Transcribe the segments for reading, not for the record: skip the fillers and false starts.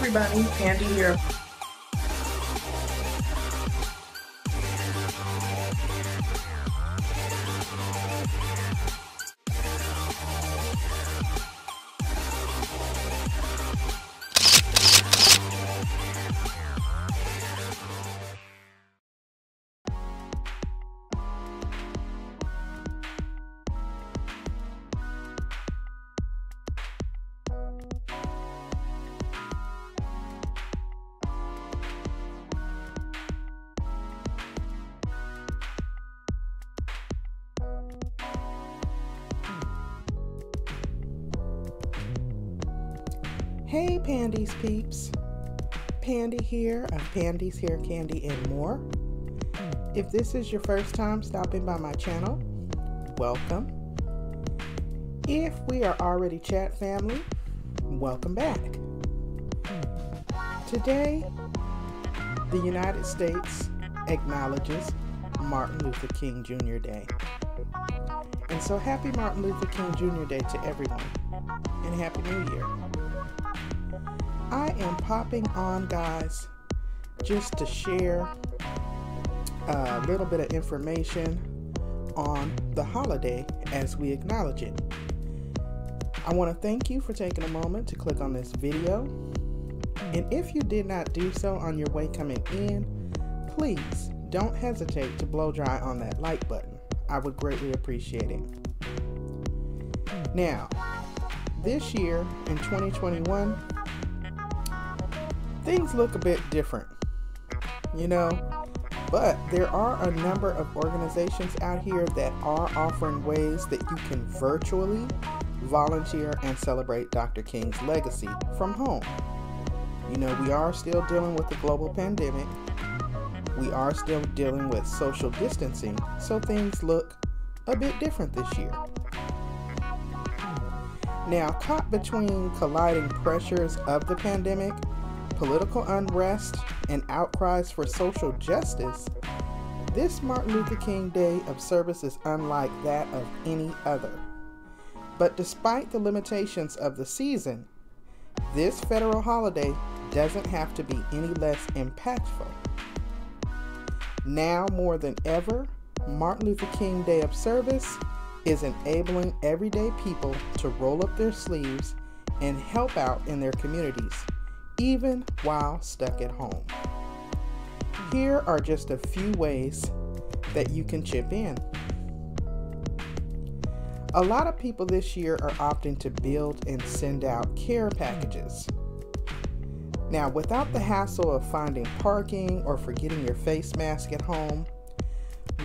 everybody, Pandi here. Hey Pandi's peeps, Pandi here of Pandi's Hair Candy and More. If this is your first time stopping by my channel, welcome. If we are already chat family, welcome back. Today, the United States acknowledges Martin Luther King Jr. Day. And so happy Martin Luther King Jr. Day to everyone, and Happy New Year. I am popping on, guys, just to share a little bit of information on the holiday as we acknowledge it. I want to thank you for taking a moment to click on this video. And if you did not do so on your way coming in, please don't hesitate to blow dry on that like button. I would greatly appreciate it. Now, this year in 2021, things look a bit different, but there are a number of organizations out here that are offering ways that you can virtually volunteer and celebrate Dr. King's legacy from home. We are still dealing with the global pandemic. We are still dealing with social distancing, so things look a bit different this year. Now, caught between colliding pressures of the pandemic, political unrest, and outcries for social justice, this Martin Luther King Day of service is unlike that of any other. But despite the limitations of the season, this federal holiday doesn't have to be any less impactful. Now more than ever, Martin Luther King Day of service is enabling everyday people to roll up their sleeves and help out in their communities, even while stuck at home. Here are just a few ways that you can chip in. A lot of people this year are opting to build and send out care packages. Now, without the hassle of finding parking or forgetting your face mask at home,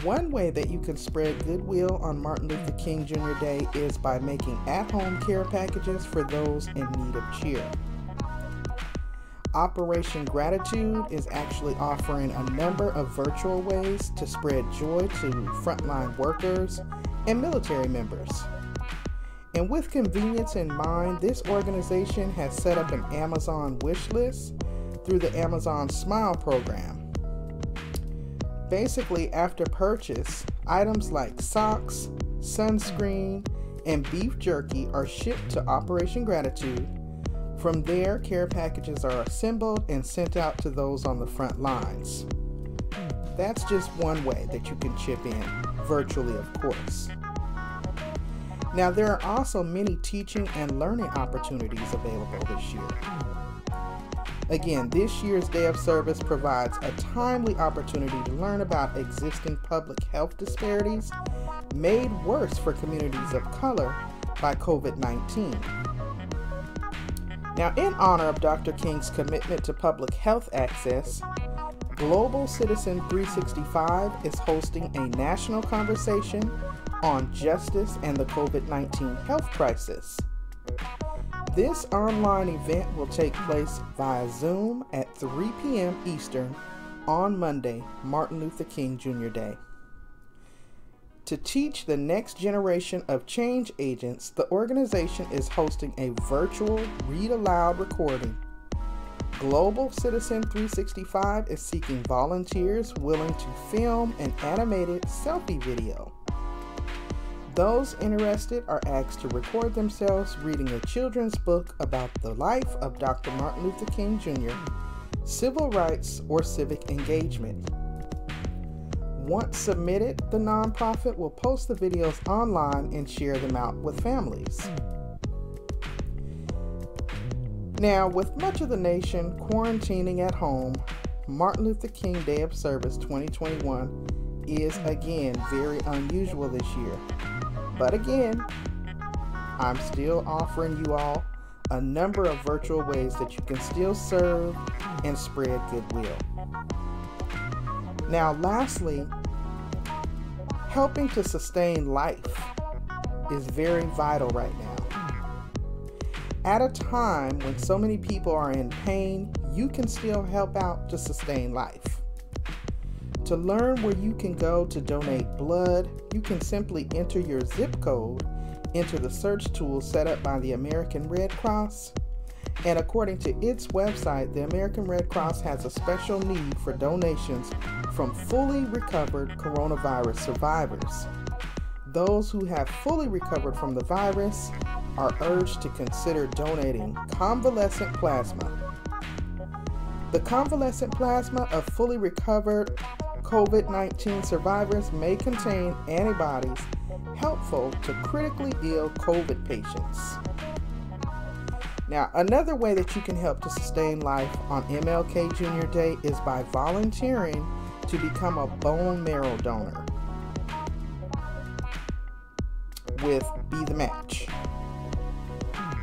one way that you can spread goodwill on Martin Luther King Jr. Day is by making at-home care packages for those in need of cheer. Operation Gratitude is actually offering a number of virtual ways to spread joy to frontline workers and military members. And with convenience in mind, this organization has set up an Amazon wish list through the Amazon Smile program. Basically, after purchase, items like socks, sunscreen, and beef jerky are shipped to Operation Gratitude. From there, care packages are assembled and sent out to those on the front lines. That's just one way that you can chip in, virtually of course. Now, there are also many teaching and learning opportunities available this year. Again, this year's Day of Service provides a timely opportunity to learn about existing public health disparities made worse for communities of color by COVID-19. Now, in honor of Dr. King's commitment to public health access, Global Citizen 365 is hosting a national conversation on justice and the COVID-19 health crisis. This online event will take place via Zoom at 3 p.m. Eastern on Monday, Martin Luther King Jr. Day. To teach the next generation of change agents, the organization is hosting a virtual read-aloud recording. Global Citizen 365 is seeking volunteers willing to film an animated selfie video. Those interested are asked to record themselves reading a children's book about the life of Dr. Martin Luther King Jr., civil rights, or civic engagement. Once submitted, the nonprofit will post the videos online and share them out with families. Now, with much of the nation quarantining at home, Martin Luther King Day of Service 2021 is again very unusual this year. But again, I'm still offering you all a number of virtual ways that you can still serve and spread goodwill. Now, lastly, helping to sustain life is very vital right now. At a time when so many people are in pain, you can still help out to sustain life. To learn where you can go to donate blood, you can simply enter your zip code into the search tool set up by the American Red Cross. And according to its website, the American Red Cross has a special need for donations from fully recovered coronavirus survivors. Those who have fully recovered from the virus are urged to consider donating convalescent plasma. The convalescent plasma of fully recovered COVID-19 survivors may contain antibodies helpful to critically ill COVID patients. Now, another way that you can help to sustain life on MLK Jr. Day is by volunteering to become a bone marrow donor with Be the Match.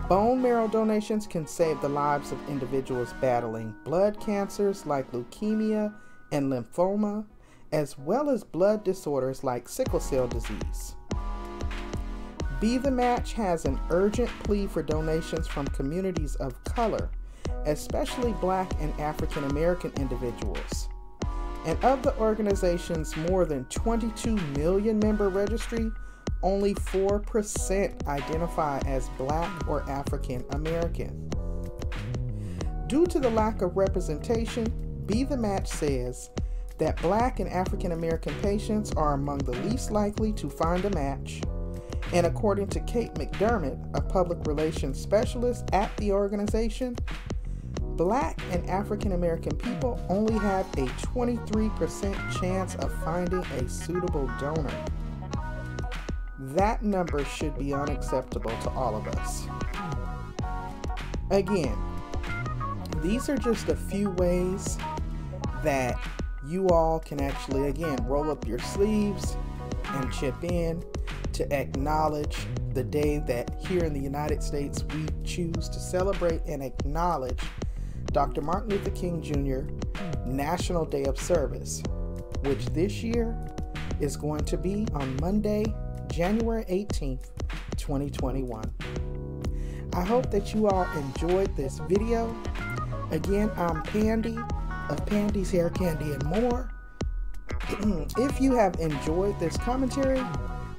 Bone marrow donations can save the lives of individuals battling blood cancers like leukemia and lymphoma, as well as blood disorders like sickle cell disease. Be the Match has an urgent plea for donations from communities of color, especially Black and African American individuals. And of the organization's more than 22 million member registry, only 4% identify as Black or African American. Due to the lack of representation, Be the Match says that Black and African American patients are among the least likely to find a match. And according to Kate McDermott, a public relations specialist at the organization, Black and African American people only have a 23% chance of finding a suitable donor. That number should be unacceptable to all of us. Again, these are just a few ways that you all can actually, again, roll up your sleeves and chip in to acknowledge the day that here in the United States we choose to celebrate and acknowledge Dr. Martin Luther King Jr. National Day of Service, which this year is going to be on Monday, January 18th, 2021. I hope that you all enjoyed this video. Again, I'm Pandi of Pandi's Hair Candy and More. If you have enjoyed this commentary,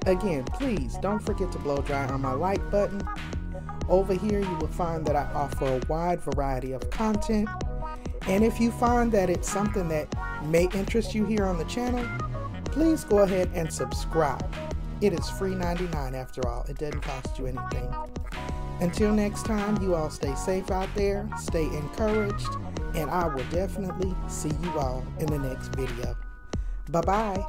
again, please don't forget to blow dry on my like button. Over here, you will find that I offer a wide variety of content. And if you find that it's something that may interest you here on the channel, please go ahead and subscribe. It is free 99 after all. It doesn't cost you anything. Until next time, you all stay safe out there, stay encouraged, and I will definitely see you all in the next video. Bye-bye.